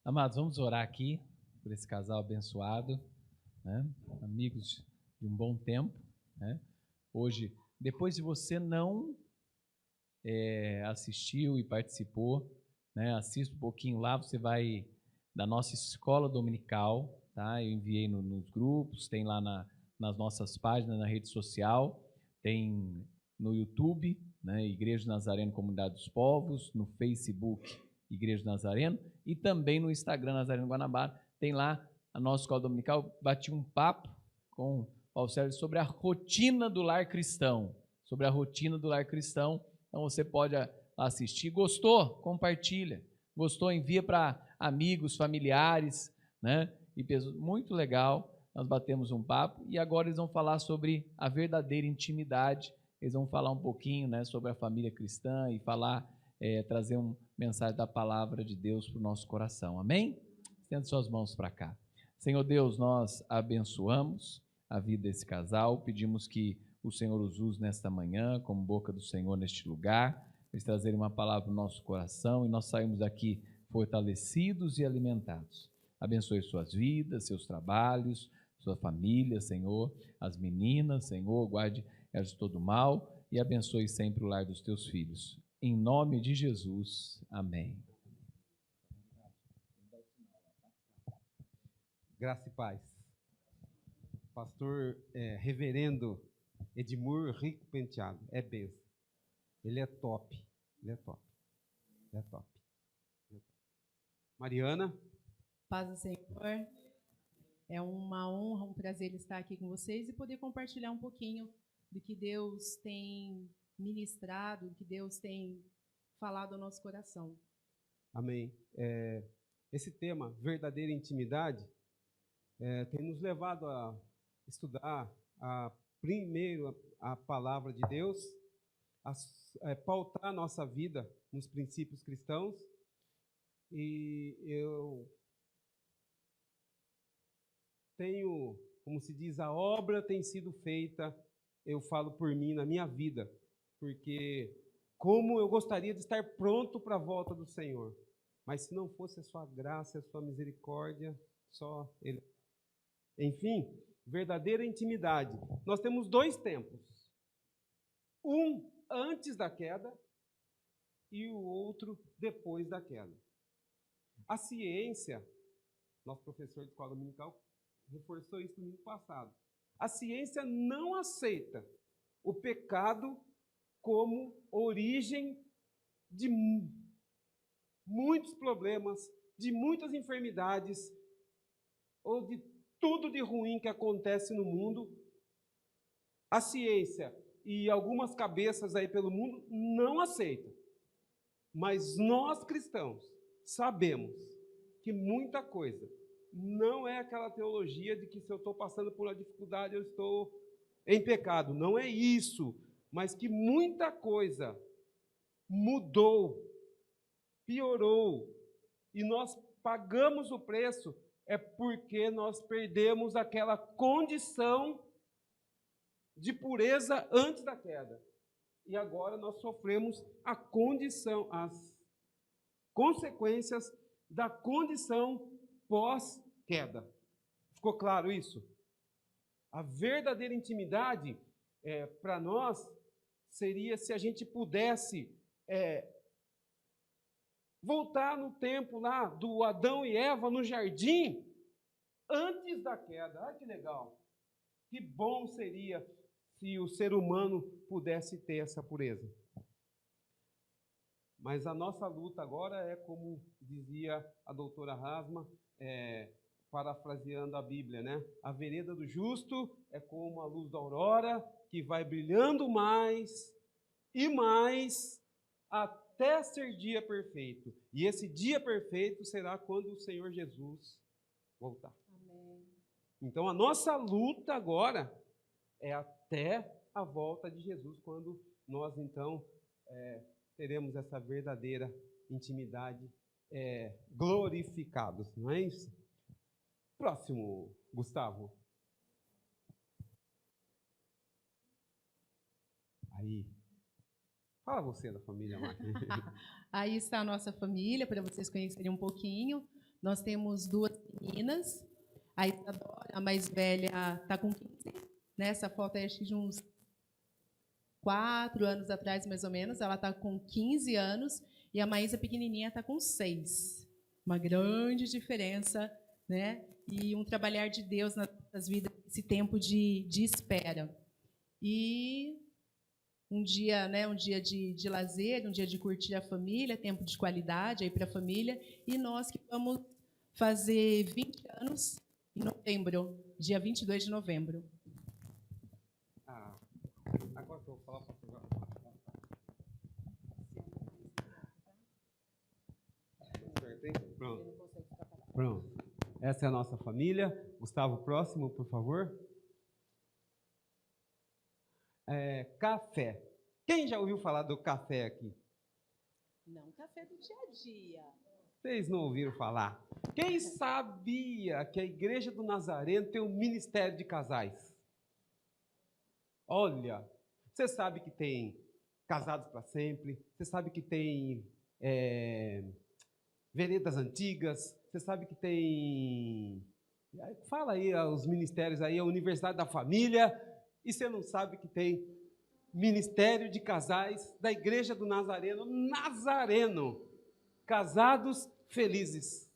Amados, vamos orar aqui por esse casal abençoado, né? Amigos de um bom tempo, né? Hoje, depois de você não assistiu e participou, né? Assista um pouquinho lá, você vai da nossa escola dominical, tá? Eu enviei nos grupos, tem lá nas nossas páginas, na rede social, tem no YouTube, né? Igreja Nazareno Comunidade dos Povos, no Facebook Igreja Nazareno e também no Instagram Nazareno Guanabara, tem lá a nossa escola dominical. Bati um papo com o Paulo Sérgio sobre a rotina do lar cristão, então você pode assistir. Gostou? Compartilha. Gostou? Envia para amigos, familiares, né? E pessoas. Muito legal. Nós batemos um papo e agora eles vão falar sobre a verdadeira intimidade. Eles vão falar um pouquinho, né, sobre a família cristã e trazer uma mensagem da palavra de Deus para o nosso coração. Amém? Estenda suas mãos para cá. Senhor Deus, nós abençoamos a vida desse casal, pedimos que o Senhor os use nesta manhã, como boca do Senhor neste lugar, eles trazerem uma palavra no nosso coração e nós saímos daqui fortalecidos e alimentados. Abençoe suas vidas, seus trabalhos, sua família, Senhor, as meninas, Senhor, guarde elas de todo mal e abençoe sempre o lar dos teus filhos. Em nome de Jesus, amém. Graça e paz. Pastor reverendo Edmur Rico Penteado, é benção. Ele é top. Mariana. Paz do Senhor. É uma honra, um prazer estar aqui com vocês e poder compartilhar um pouquinho do que Deus tem ministrado, do que Deus tem falado ao nosso coração. Amém. Esse tema, verdadeira intimidade, tem nos levado a estudar primeiro a palavra de Deus, pautar a nossa vida nos princípios cristãos. E eu tenho, como se diz, a obra tem sido feita, eu falo por mim, na minha vida, porque como eu gostaria de estar pronto para a volta do Senhor, mas se não fosse a sua graça, a sua misericórdia, só Ele. Enfim, verdadeira intimidade. Nós temos dois tempos, um antes da queda e o outro depois da queda. A ciência, nosso professor de escola dominical reforçou isso no ano passado. A ciência não aceita o pecado como origem de muitos problemas, de muitas enfermidades, ou de tudo de ruim que acontece no mundo. A ciência e algumas cabeças aí pelo mundo não aceitam. Mas nós cristãos sabemos que muita coisa não é aquela teologia de que se eu estou passando por uma dificuldade eu estou em pecado. Não é isso. Mas que muita coisa mudou, piorou, e nós pagamos o preço é porque nós perdemos aquela condição de pureza antes da queda. E agora nós sofremos as consequências da condição pós-queda. Ficou claro isso? A verdadeira intimidade para nós seria se a gente pudesse voltar no tempo lá do Adão e Eva no jardim, antes da queda. Ai, que legal! Que bom seria se o ser humano pudesse ter essa pureza. Mas a nossa luta agora é, como dizia a doutora Rasma, parafraseando a Bíblia, né? A vereda do justo é como a luz da aurora, que vai brilhando mais e mais até ser dia perfeito. E esse dia perfeito será quando o Senhor Jesus voltar. Amém. Então, a nossa luta agora é até a volta de Jesus, quando nós, então, teremos essa verdadeira intimidade glorificados, não é isso? Próximo, Gustavo. Aí. Fala você da família, Marta. Aí está a nossa família, para vocês conhecerem um pouquinho. Nós temos 2 meninas. A Isadora, a mais velha, está com 15. Nessa foto aí, acho que de uns 4 anos atrás, mais ou menos. Ela está com 15 anos. E a Maísa, pequenininha, está com 6. Uma grande diferença, né? E um trabalhar de Deus nas vidas, esse tempo de espera. E um dia, né, um dia de lazer, um dia de curtir a família, tempo de qualidade aí para a família. E nós que vamos fazer 20 anos em novembro, dia 22 de novembro. Agora que eu vou falar para Pronto. Pronto. Essa é a nossa família. Gustavo, próximo, por favor. Café. Quem já ouviu falar do café aqui? Não, café do dia a dia. Vocês não ouviram falar? Quem sabia que a Igreja do Nazareno tem um ministério de casais? Olha, você sabe que tem Casados para Sempre, você sabe que tem Veredas Antigas, você sabe que tem... Fala aí os ministérios aí, a Universidade da Família, e você não sabe que tem Ministério de Casais da Igreja do Nazareno, Casados Felizes.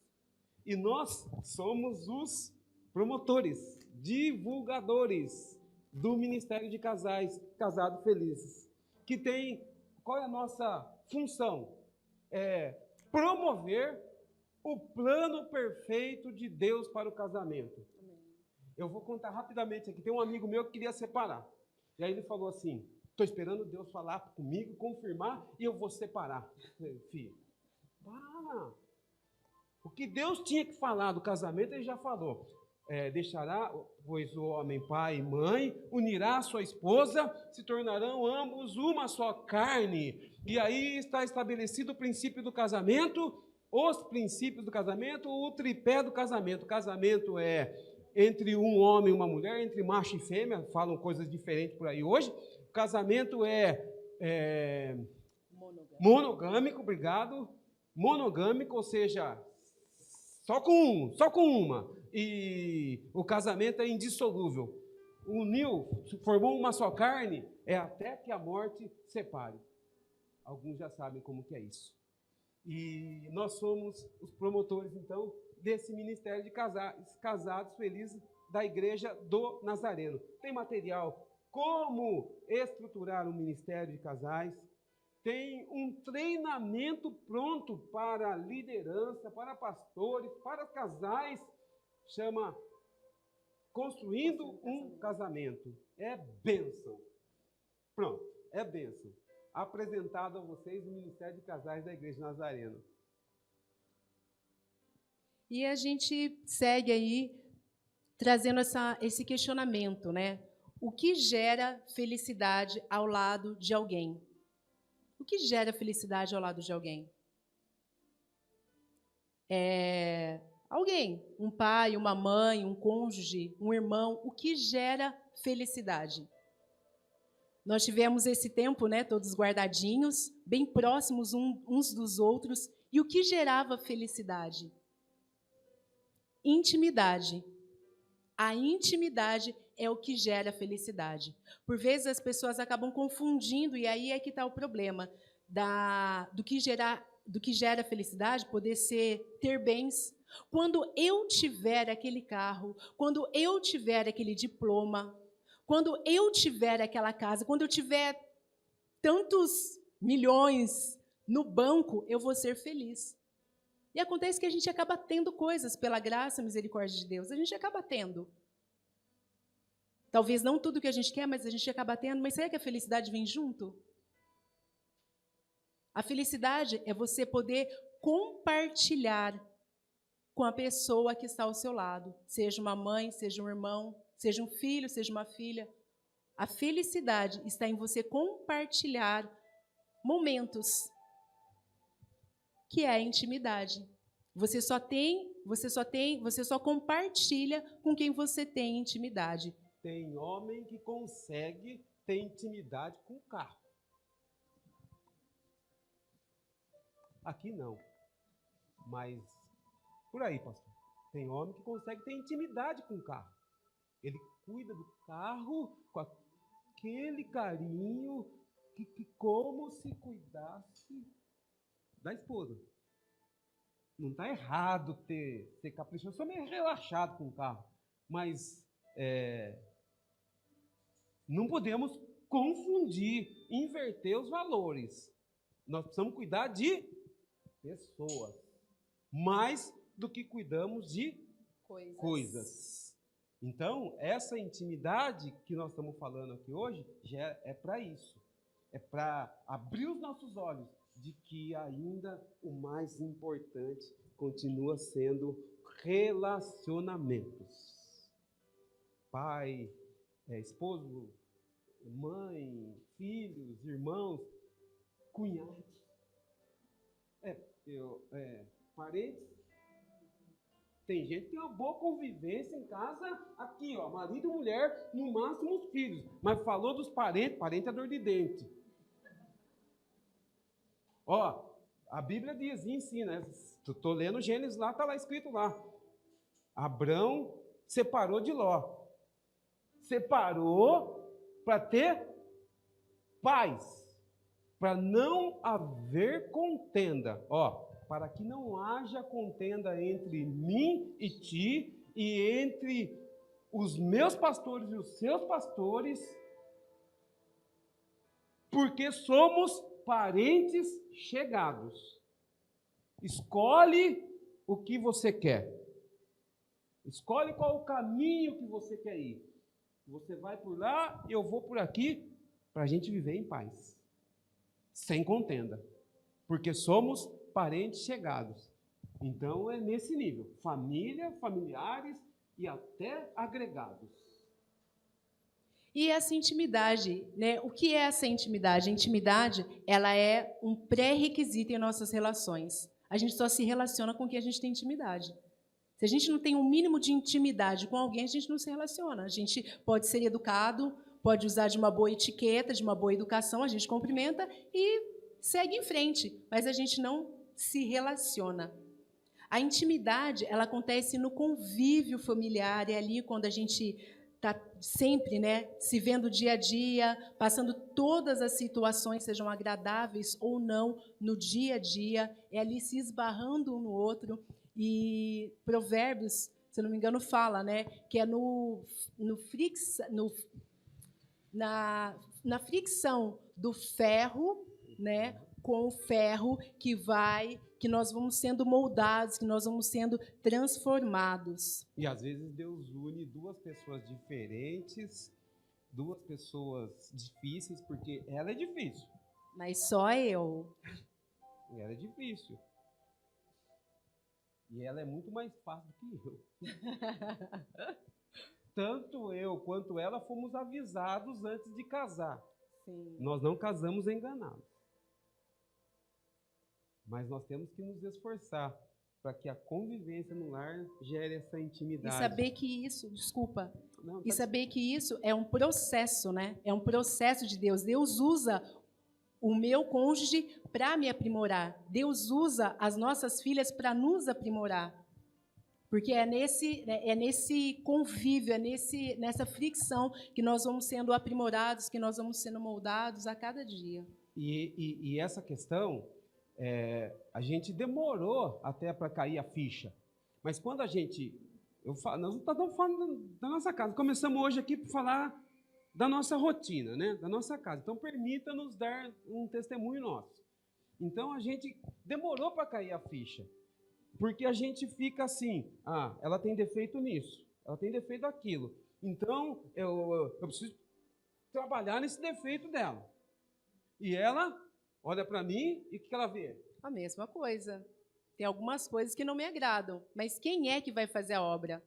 E nós somos os promotores, divulgadores do Ministério de Casais, Casados Felizes, que tem, qual é a nossa função? Promover o plano perfeito de Deus para o casamento. Eu vou contar rapidamente aqui. Tem um amigo meu que queria separar. E aí ele falou assim, estou esperando Deus falar comigo, confirmar, e eu vou separar. Filho, para. O que Deus tinha que falar do casamento, ele já falou. Deixará, pois, o homem pai e mãe, unirá sua esposa, se tornarão ambos uma só carne. E aí está estabelecido o princípio do casamento, os princípios do casamento, o tripé do casamento. O casamento é entre um homem e uma mulher, entre macho e fêmea, falam coisas diferentes por aí hoje. O casamento é monogâmico, obrigado. Monogâmico, ou seja, só com uma. E o casamento é indissolúvel. Uniu, formou uma só carne, é até que a morte separe. Alguns já sabem como que é isso. E nós somos os promotores, então, desse Ministério de Casados Felizes da Igreja do Nazareno. Tem material como estruturar um Ministério de Casais, tem um treinamento pronto para liderança, para pastores, para casais, chama Construindo um Casamento. É bênção. Pronto, é bênção. Apresentado a vocês o Ministério de Casais da Igreja Nazareno. E a gente segue aí trazendo esse questionamento, né? O que gera felicidade ao lado de alguém? O que gera felicidade ao lado de alguém? Alguém, um pai, uma mãe, um cônjuge, um irmão, o que gera felicidade? Nós tivemos esse tempo, né, todos guardadinhos, bem próximos uns dos outros, e o que gerava felicidade? Intimidade. A intimidade é o que gera felicidade. Por vezes as pessoas acabam confundindo, e aí é que está o problema, do que gera felicidade, poder ser ter bens. Quando eu tiver aquele carro, quando eu tiver aquele diploma, quando eu tiver aquela casa, quando eu tiver tantos milhões no banco, eu vou ser feliz. E acontece que a gente acaba tendo coisas pela graça e misericórdia de Deus. A gente acaba tendo. Talvez não tudo que a gente quer, mas a gente acaba tendo. Mas será que a felicidade vem junto? A felicidade é você poder compartilhar com a pessoa que está ao seu lado. Seja uma mãe, seja um irmão, seja um filho, seja uma filha. A felicidade está em você compartilhar momentos, que é a intimidade. Você só compartilha com quem você tem intimidade. Tem homem que consegue ter intimidade com o carro. Aqui não. Mas Por aí, pastor. Tem homem que consegue ter intimidade com o carro. Ele cuida do carro com aquele carinho que como se cuidasse da esposa. Não está errado ser caprichoso. Eu sou meio relaxado com o carro. Mas não podemos confundir, inverter os valores. Nós precisamos cuidar de pessoas, mais do que cuidamos de coisas. Então, essa intimidade que nós estamos falando aqui hoje, já é para isso. É para abrir os nossos olhos de que ainda o mais importante continua sendo relacionamentos. Pai, esposo, mãe, filhos, irmãos, cunhados, parentes. Tem gente que tem uma boa convivência em casa, aqui, ó, marido e mulher, no máximo os filhos. Mas falou dos parentes, parente é dor de dente. Ó, a Bíblia diz e ensina, estou lendo Gênesis lá, está lá escrito lá. Abrão separou de Ló. Separou para ter paz, para não haver contenda. Ó, para que não haja contenda entre mim e ti, e entre os meus pastores e os seus pastores, porque somos parentes chegados. Escolhe o que você quer. Escolhe qual o caminho que você quer ir. Você vai por lá, eu vou por aqui, para a gente viver em paz, sem contenda, porque somos parentes chegados. Então é nesse nível, família, familiares e até agregados. E essa intimidade, né? O que é essa intimidade? A intimidade, ela é um pré-requisito em nossas relações. A gente só se relaciona com quem a gente tem intimidade. Se a gente não tem um mínimo de intimidade com alguém, a gente não se relaciona. A gente pode ser educado, pode usar de uma boa etiqueta, de uma boa educação, a gente cumprimenta e segue em frente, mas a gente não se relaciona. A intimidade, ela acontece no convívio familiar, é ali quando a gente está sempre, né, se vendo dia a dia, passando todas as situações, sejam agradáveis ou não, no dia a dia, é ali se esbarrando um no outro. E Provérbios, se não me engano, fala, né, que é na fricção do ferro, né, com o ferro que nós vamos sendo moldados, que nós vamos sendo transformados. E às vezes Deus une duas pessoas diferentes, duas pessoas difíceis, porque ela é difícil. Mas só eu. E ela é difícil. E ela é muito mais fácil do que eu. Tanto eu quanto ela fomos avisados antes de casar. Sim. Nós não casamos enganados. Mas nós temos que nos esforçar para que a convivência no lar gere essa intimidade. E saber que isso, desculpa, e saber que isso é um processo, né? É um processo de Deus. Deus usa o meu cônjuge para me aprimorar. Deus usa as nossas filhas para nos aprimorar. Porque é nesse convívio, nessa fricção que nós vamos sendo aprimorados, que nós vamos sendo moldados a cada dia. E essa questão, a gente demorou até para cair a ficha. Mas quando nós estamos falando da nossa casa. Começamos hoje aqui para falar da nossa rotina, né? Da nossa casa. Então, permita-nos dar um testemunho nosso. Então, a gente demorou para cair a ficha. Porque a gente fica assim, ela tem defeito nisso, ela tem defeito naquilo. Então, eu preciso trabalhar nesse defeito dela. E ela olha para mim e o que ela vê? A mesma coisa. Tem algumas coisas que não me agradam, mas quem é que vai fazer a obra?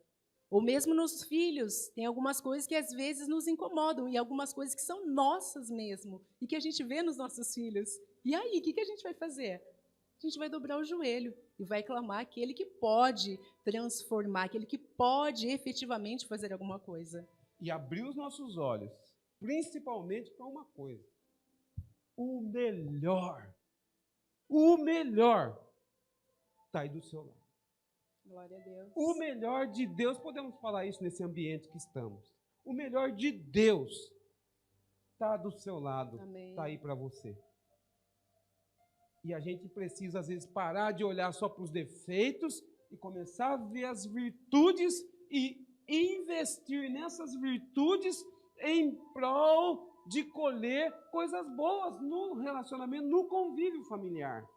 Ou mesmo nos filhos, tem algumas coisas que às vezes nos incomodam e algumas coisas que são nossas mesmo e que a gente vê nos nossos filhos. E aí, o que a gente vai fazer? A gente vai dobrar o joelho e vai clamar aquele que pode transformar, aquele que pode efetivamente fazer alguma coisa. E abrir os nossos olhos, principalmente para uma coisa. O melhor está aí do seu lado. Glória a Deus. O melhor de Deus, podemos falar isso nesse ambiente que estamos. O melhor de Deus está do seu lado, Amém. está aí para você. E a gente precisa, às vezes, parar de olhar só para os defeitos e começar a ver as virtudes e investir nessas virtudes em prol de colher coisas boas no relacionamento, no convívio familiar.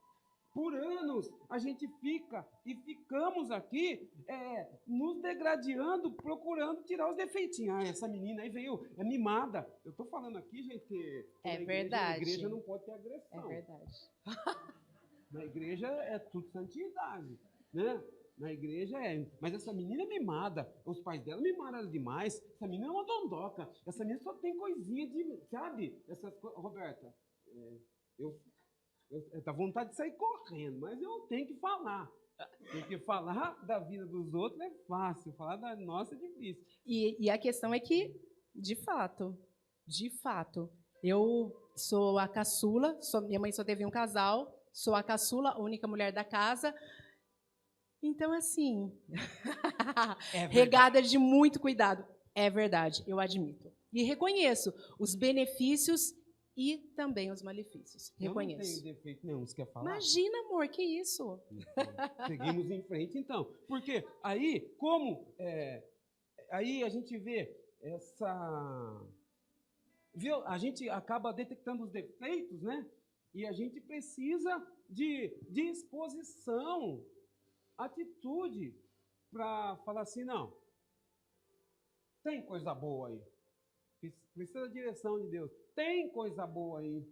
Por anos, a gente fica e ficamos aqui nos degradando, procurando tirar os defeitinhos. Ah, essa menina aí veio, é mimada. Eu estou falando aqui, gente, que verdade. Na igreja não pode ter agressão. É verdade. Na igreja é tudo santidade, né? Na igreja mas essa menina é mimada, os pais dela mimaram ela demais, essa menina é uma dondoca, essa menina só tem coisinha de, sabe? Essas coisas, Roberta, eu dá vontade de sair correndo, mas eu tenho que falar. Porque falar da vida dos outros é fácil, falar da nossa é difícil. E a questão é que, de fato, eu sou a caçula, minha mãe só teve um casal, sou a caçula, a única mulher da casa. Então, assim, regada de muito cuidado. É verdade, eu admito. E reconheço os benefícios e também os malefícios. Reconheço. Eu não tenho defeito nenhum, você quer falar? Imagina, amor, que isso? Seguimos em frente, então. Porque aí, aí a gente vê a gente acaba detectando os defeitos, né? E a gente precisa de disposição, atitude, para falar assim, não, tem coisa boa aí. Precisa da direção de Deus. Tem coisa boa aí.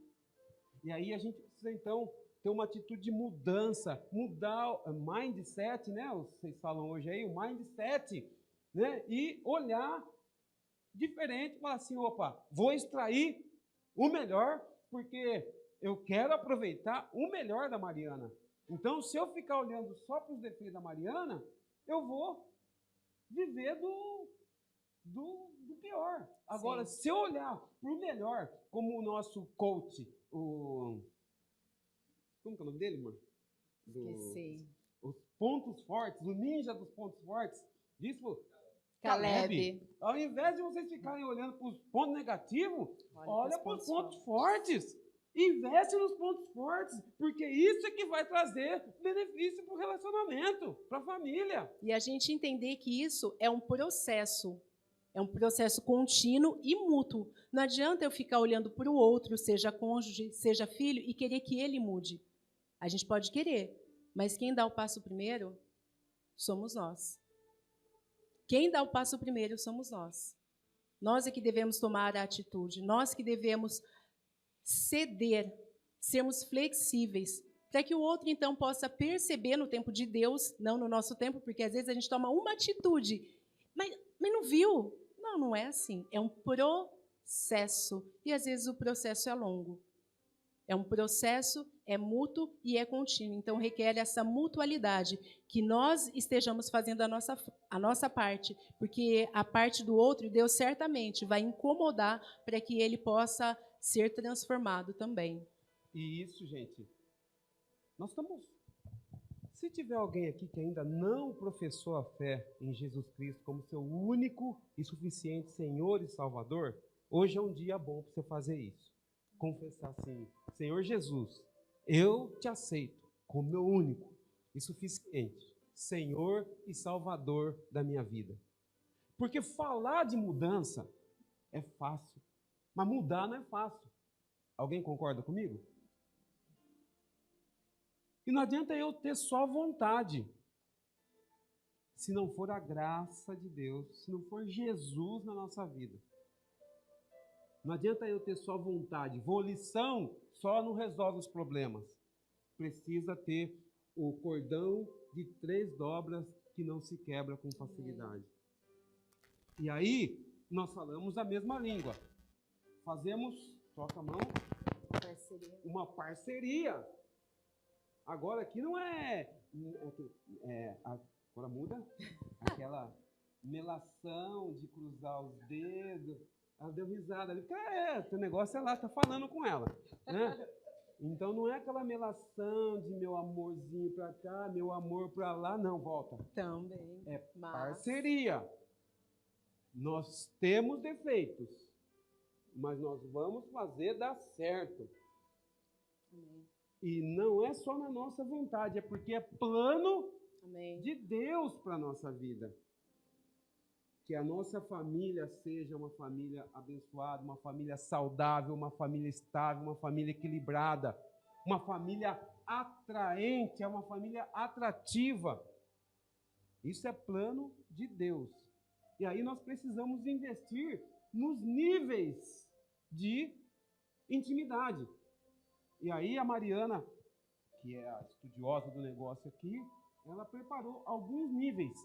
E aí a gente precisa, então, ter uma atitude de mudança, mudar o mindset, né? Vocês falam hoje aí, o mindset, né? E olhar diferente, falar assim, opa, vou extrair o melhor, porque eu quero aproveitar o melhor da Mariana. Então, se eu ficar olhando só para os defeitos da Mariana, eu vou viver do pior. Agora, Sim. se eu olhar para o melhor, como o nosso coach, como que é o nome dele, amor? Esqueci. Os pontos fortes, o ninja dos pontos fortes, disse Caleb. Ao invés de vocês ficarem olhando para os pontos negativos, olha para os pontos fortes. fortes. Investe nos pontos fortes, porque isso é que vai trazer benefício para o relacionamento, para a família. E a gente entender que isso é um processo contínuo e mútuo. Não adianta eu ficar olhando para o outro, seja cônjuge, seja filho, e querer que ele mude. A gente pode querer, mas quem dá o passo primeiro somos nós. Quem dá o passo primeiro somos nós. Nós é que devemos tomar a atitude, nós que devemos ceder, sermos flexíveis, para que o outro, então, possa perceber no tempo de Deus, não no nosso tempo, porque às vezes a gente toma uma atitude, mas não viu. Não é assim. É um processo, e às vezes o processo é longo. É um processo, é mútuo e é contínuo. Então, requer essa mutualidade, que nós estejamos fazendo a nossa parte, porque a parte do outro, Deus certamente vai incomodar para que ele possa ser transformado também. E isso, gente, nós estamos... Se tiver alguém aqui que ainda não professou a fé em Jesus Cristo como seu único e suficiente Senhor e Salvador, hoje é um dia bom para você fazer isso. Confessar assim, Senhor Jesus, eu te aceito como meu único e suficiente Senhor e Salvador da minha vida. Porque falar de mudança é fácil, mas mudar não é fácil. Alguém concorda comigo? E não adianta eu ter só vontade, se não for a graça de Deus, se não for Jesus na nossa vida. Não adianta eu ter só vontade. Volição só não resolve os problemas. Precisa ter o cordão de 3 dobras que não se quebra com facilidade. E aí, nós falamos a mesma língua. Fazemos, toca a mão, uma parceria. Agora aqui não agora muda aquela melação de cruzar os dedos. Ela deu risada ali, porque teu negócio é lá, tá falando com ela, né? Então não é aquela melação de meu amorzinho para cá, meu amor para lá, não, volta. Também. É Mas- parceria. Nós temos defeitos, mas nós vamos fazer dar certo. Amém. E não é só na nossa vontade, é porque é plano Amém. de Deus para a nossa vida. Que a nossa família seja uma família abençoada, uma família saudável, uma família estável, uma família equilibrada, uma família atraente, uma família atrativa. Isso é plano de Deus. E aí nós precisamos investir nos níveis de intimidade. E aí a Mariana, que é a estudiosa do negócio aqui, ela preparou alguns níveis.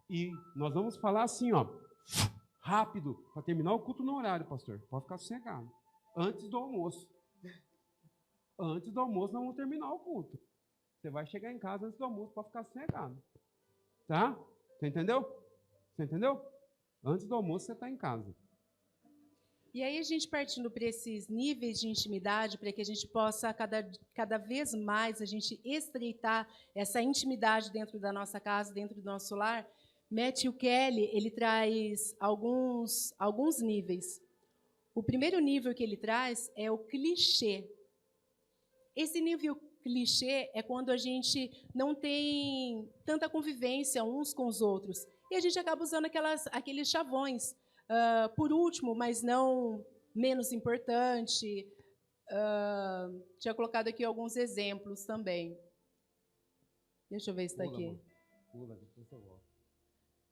E nós vamos falar assim, ó, rápido, para terminar o culto no horário, pastor. Pode ficar sossegado. Antes do almoço. Antes do almoço nós vamos terminar o culto. Você vai chegar em casa antes do almoço, pode ficar sossegado. Tá? Você entendeu? Você entendeu? Antes do almoço você está em casa. E aí a gente partindo para esses níveis de intimidade, para que a gente possa cada vez mais a gente estreitar essa intimidade dentro da nossa casa, dentro do nosso lar, Matthew Kelly, ele traz alguns níveis. O primeiro nível que ele traz é o clichê. Esse nível clichê é quando a gente não tem tanta convivência uns com os outros. E a gente acaba usando aqueles chavões. Por último, mas não menos importante, tinha colocado aqui alguns exemplos também. Deixa eu ver se está aqui. Pula, depois você volta.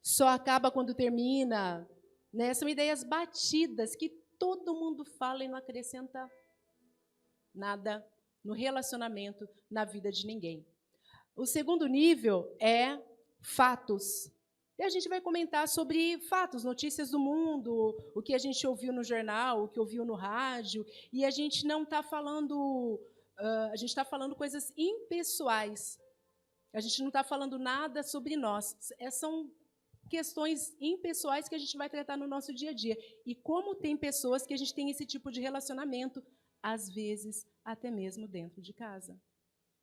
Só acaba quando termina. Né? São ideias batidas que todo mundo fala e não acrescenta nada no relacionamento, na vida de ninguém. O segundo nível é fatos. E a gente vai comentar sobre fatos, notícias do mundo, o que a gente ouviu no jornal, o que ouviu no rádio, e a gente não está falando, a gente está falando coisas impessoais. A gente não está falando nada sobre nós. São questões impessoais que a gente vai tratar no nosso dia a dia. E como tem pessoas que a gente tem esse tipo de relacionamento, às vezes até mesmo dentro de casa.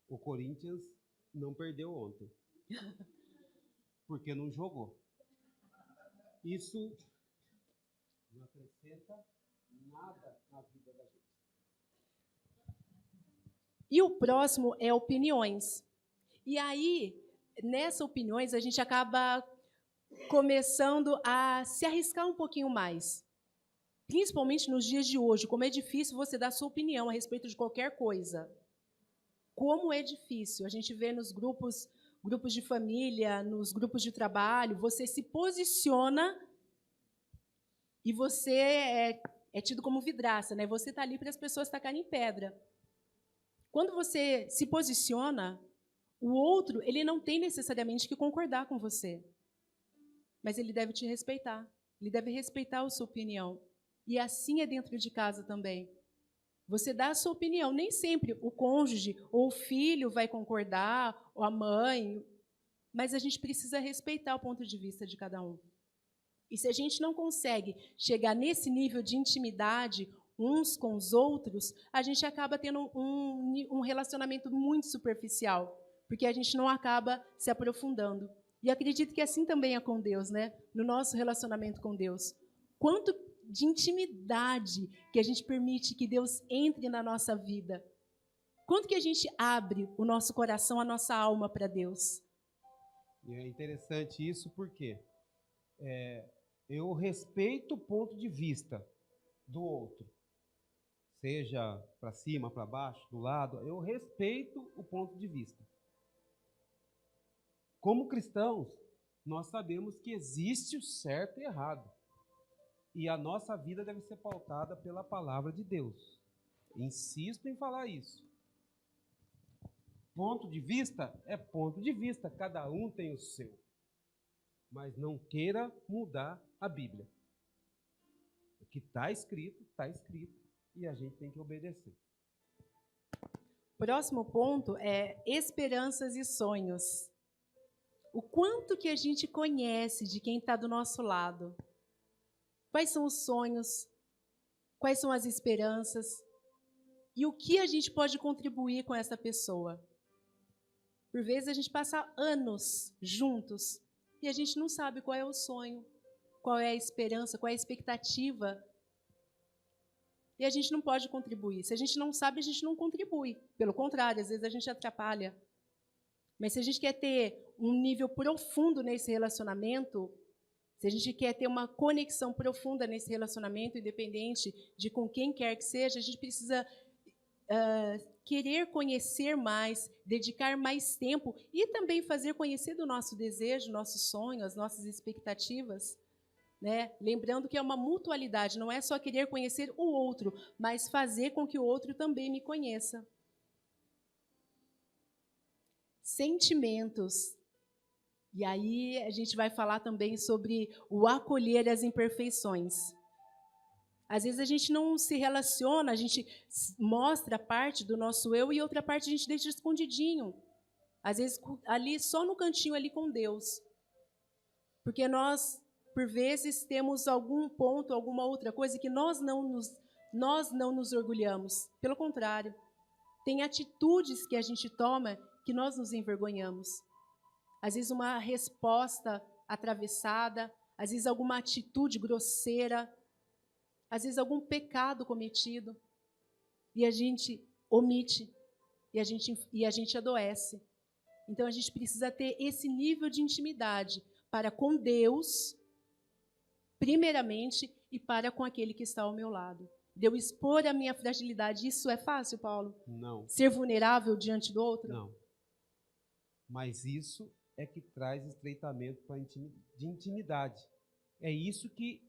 O Corinthians não perdeu ontem. Porque não jogou. Isso não acrescenta nada na vida da gente. E o próximo é opiniões. E aí, nessas opiniões, a gente acaba começando a se arriscar um pouquinho mais. Principalmente nos dias de hoje, como é difícil você dar sua opinião a respeito de qualquer coisa. Como é difícil. A gente vê nos grupos de família, nos grupos de trabalho, você se posiciona e você é tido como vidraça, né? Você está ali para as pessoas tacarem pedra. Quando você se posiciona, o outro, ele não tem necessariamente que concordar com você, mas ele deve te respeitar, ele deve respeitar a sua opinião. E assim é dentro de casa também. Você dá a sua opinião. Nem sempre o cônjuge ou o filho vai concordar, ou a mãe, mas a gente precisa respeitar o ponto de vista de cada um. E se a gente não consegue chegar nesse nível de intimidade uns com os outros, a gente acaba tendo um relacionamento muito superficial, porque a gente não acaba se aprofundando. E acredito que assim também é com Deus, né? No nosso relacionamento com Deus. Quanto de intimidade que a gente permite que Deus entre na nossa vida. Quanto que a gente abre o nosso coração, a nossa alma para Deus. E é interessante isso porque eu respeito o ponto de vista do outro. Seja para cima, para baixo, do lado, eu respeito o ponto de vista. Como cristãos, nós sabemos que existe o certo e errado. E a nossa vida deve ser pautada pela palavra de Deus. Insisto em falar isso. Ponto de vista é ponto de vista, cada um tem o seu. Mas não queira mudar a Bíblia. O que está escrito, e a gente tem que obedecer. Próximo ponto é esperanças e sonhos. O quanto que a gente conhece de quem está do nosso lado. Quais são os sonhos? Quais são as esperanças? e o que a gente pode contribuir com essa pessoa. Por vezes a gente passa anos juntos e a gente não sabe qual é o sonho, qual é a esperança, qual é a expectativa. E a gente não pode contribuir. Se a gente não sabe, a gente não contribui. Pelo contrário, às vezes a gente atrapalha. Mas se a gente quer ter um nível profundo nesse relacionamento, se a gente quer ter uma conexão profunda nesse relacionamento, independente de com quem quer que seja, a gente precisa querer conhecer mais, dedicar mais tempo e também fazer conhecer do nosso desejo, nosso sonho, as nossas expectativas, né? Lembrando que é uma mutualidade, não é só querer conhecer o outro, mas fazer com que o outro também me conheça. Sentimentos. E aí a gente vai falar também sobre o acolher as imperfeições. Às vezes a gente não se relaciona, a gente mostra parte do nosso eu e outra parte a gente deixa escondidinho. Às vezes ali, só no cantinho ali com Deus. Porque nós, por vezes, temos algum ponto, alguma outra coisa que nós não nos orgulhamos. Pelo contrário, tem atitudes que a gente toma que nós nos envergonhamos. Às vezes uma resposta atravessada, às vezes alguma atitude grosseira, às vezes algum pecado cometido, e a gente omite, e a gente adoece. Então a gente precisa ter esse nível de intimidade para com Deus, primeiramente, e para com aquele que está ao meu lado. De eu expor a minha fragilidade, isso é fácil, Paulo? Não. Ser vulnerável diante do outro? Não. Mas isso é que traz estreitamento de intimidade. É isso que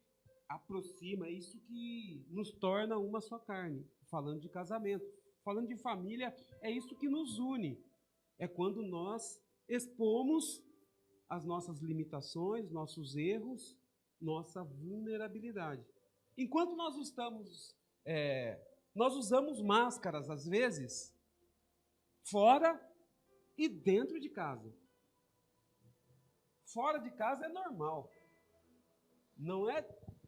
aproxima, é isso que nos torna uma só carne. Falando de casamento, falando de família, é isso que nos une. É quando nós expomos as nossas limitações, nossos erros, nossa vulnerabilidade. Enquanto nós usamos máscaras, às vezes, fora e dentro de casa. Fora de casa é normal. Não é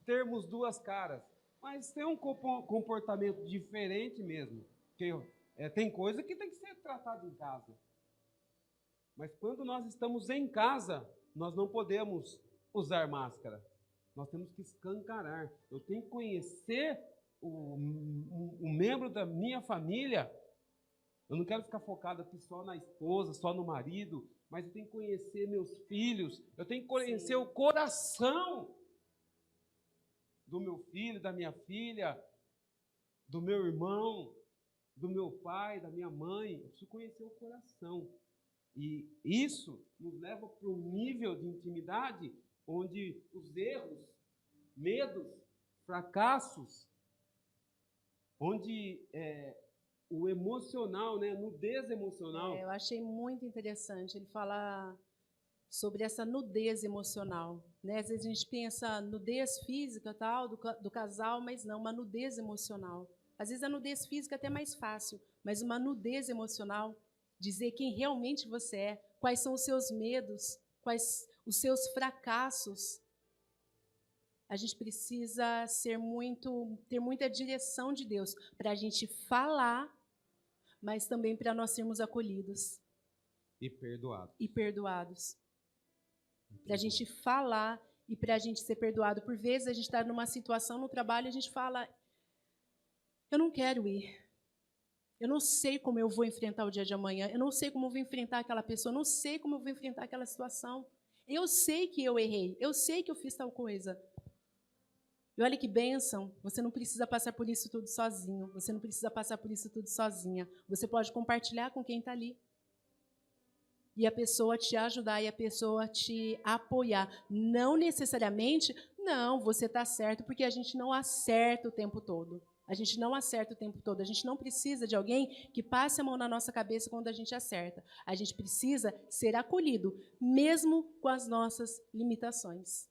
termos duas caras, mas tem um comportamento diferente mesmo. Tem coisa que tem que ser tratada em casa. Mas quando nós estamos em casa, nós não podemos usar máscara. Nós temos que escancarar. Eu tenho que conhecer o membro da minha família. Eu não quero ficar focado aqui só na esposa, só no marido, mas eu tenho que conhecer meus filhos. Eu tenho que conhecer o coração do meu filho, da minha filha, do meu irmão, do meu pai, da minha mãe. Eu preciso conhecer o coração. E isso nos leva para um nível de intimidade onde os erros, medos, fracassos, onde o emocional, né, a nudez emocional. Eu achei muito interessante ele falar sobre essa nudez emocional, né? Às vezes a gente pensa nudez física, tal, do casal, mas não, uma nudez emocional. Às vezes a nudez física é até mais fácil, mas uma nudez emocional, dizer quem realmente você é, quais são os seus medos, quais os seus fracassos. A gente precisa ter muita direção de Deus para a gente falar, mas também para nós sermos acolhidos. E perdoados. Para a gente falar e para a gente ser perdoado. Por vezes a gente está numa situação no trabalho e a gente fala, eu não quero ir. Eu não sei como eu vou enfrentar o dia de amanhã. Eu não sei como eu vou enfrentar aquela pessoa. Eu não sei como eu vou enfrentar aquela situação. Eu sei que eu errei. Eu sei que eu fiz tal coisa. E olha que bênção, você não precisa passar por isso tudo sozinho. Você não precisa passar por isso tudo sozinha. Você pode compartilhar com quem está ali. E a pessoa te ajudar, e a pessoa te apoiar. Não necessariamente, não, você está certo, porque a gente não acerta o tempo todo. A gente não acerta o tempo todo. A gente não precisa de alguém que passe a mão na nossa cabeça quando a gente acerta. A gente precisa ser acolhido, mesmo com as nossas limitações.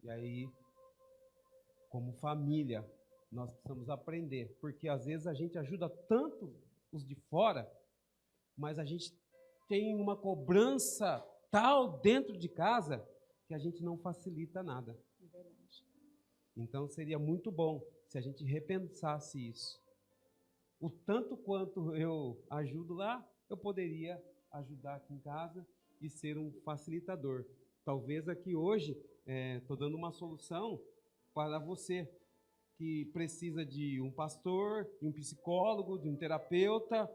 E aí, como família, nós precisamos aprender, porque às vezes a gente ajuda tanto os de fora, mas a gente tem uma cobrança tal dentro de casa que a gente não facilita nada. É verdade. Então seria muito bom se a gente repensasse isso. o tanto quanto eu ajudo lá, eu poderia ajudar aqui em casa e ser um facilitador. Talvez aqui hoje estou dando uma solução para você que precisa de um pastor, de um psicólogo, de um terapeuta.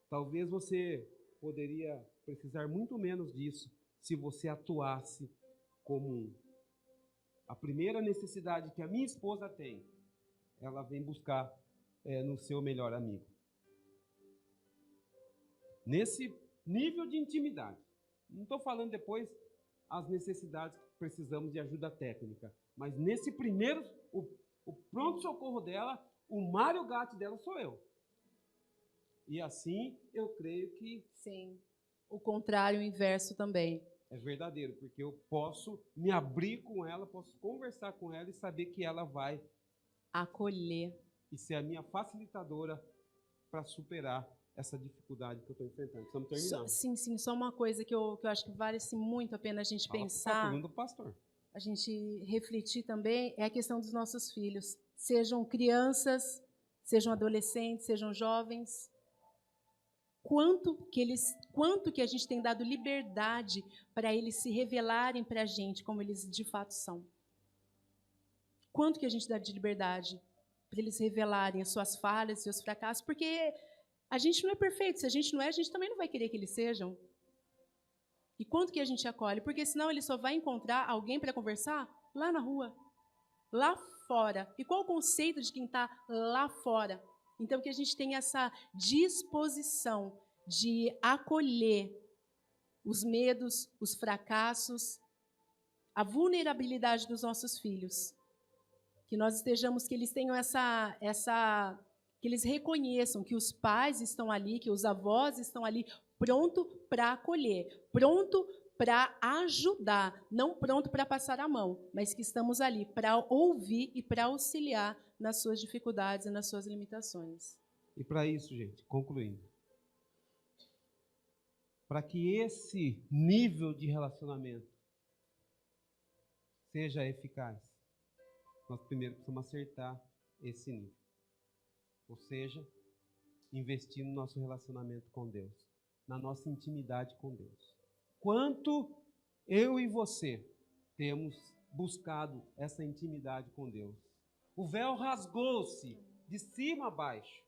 Talvez você poderia precisar muito menos disso se você atuasse como a primeira necessidade que a minha esposa tem, ela vem buscar no seu melhor amigo. Nesse nível de intimidade. Não estou falando depois as necessidades que precisamos de ajuda técnica, mas nesse primeiro, o pronto-socorro dela, o Mário Gatti dela sou eu. E assim, eu creio que... Sim. O contrário, o inverso também. É verdadeiro, porque eu posso me abrir com ela, posso conversar com ela e saber que ela vai acolher e ser a minha facilitadora para superar essa dificuldade que eu estou enfrentando. Estamos terminando. Sim. Só uma coisa que eu acho que vale assim, muito a pena a gente pensar, do pastor. A gente refletir também, é a questão dos nossos filhos. Sejam crianças, sejam adolescentes, sejam jovens. Quanto que a gente tem dado liberdade para eles se revelarem para a gente como eles de fato são. Quanto que a gente dá de liberdade para eles revelarem as suas falhas, seus fracassos, porque a gente não é perfeito. Se a gente não é, a gente também não vai querer que eles sejam. E quanto que a gente acolhe? Porque senão ele só vai encontrar alguém para conversar lá na rua, lá fora. E qual o conceito de quem está lá fora? Então, que a gente tenha essa disposição de acolher os medos, os fracassos, a vulnerabilidade dos nossos filhos. Que nós estejamos, que eles tenham que eles reconheçam que os pais estão ali, que os avós estão ali, pronto para acolher, pronto para ajudar, não pronto para passar a mão, mas que estamos ali para ouvir e para auxiliar nas suas dificuldades e nas suas limitações. E para isso, gente, concluindo, para que esse nível de relacionamento seja eficaz, nós primeiro precisamos acertar esse nível. Ou seja, investir no nosso relacionamento com Deus, na nossa intimidade com Deus. Quanto eu e você temos buscado essa intimidade com Deus? O véu rasgou-se de cima a baixo.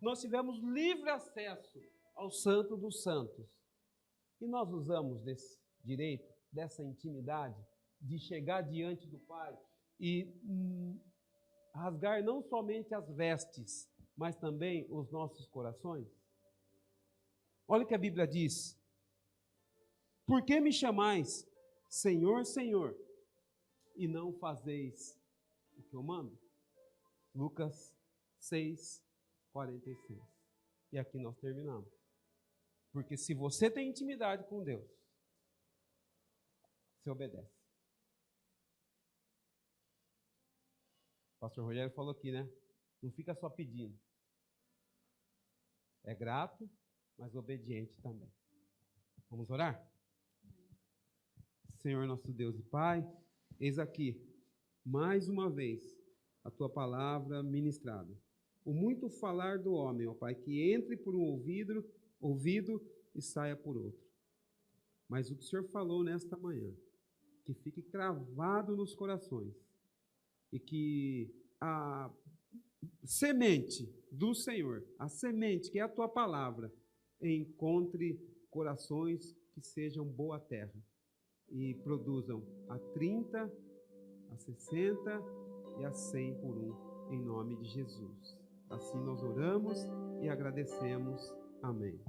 Nós tivemos livre acesso ao Santo dos Santos. E nós usamos desse direito, dessa intimidade, de chegar diante do Pai e rasgar não somente as vestes, mas também os nossos corações? Olha o que a Bíblia diz. Por que me chamais Senhor, Senhor, e não fazeis o que eu mando? Lucas 6:46. E aqui nós terminamos. Porque se você tem intimidade com Deus, você obedece. O pastor Rogério falou aqui, né? Não fica só pedindo. É grato, mas obediente também. Vamos orar? Senhor nosso Deus e Pai, eis aqui, mais uma vez, a Tua palavra ministrada. O muito falar do homem, ó Pai, que entre por um ouvido e saia por outro. Mas o que o Senhor falou nesta manhã, que fique cravado nos corações e que a semente do Senhor, a semente que é a Tua palavra, encontre corações que sejam boa terra e produzam a 30, a 60 e a 100 por um, em nome de Jesus. Assim nós oramos e agradecemos. Amém.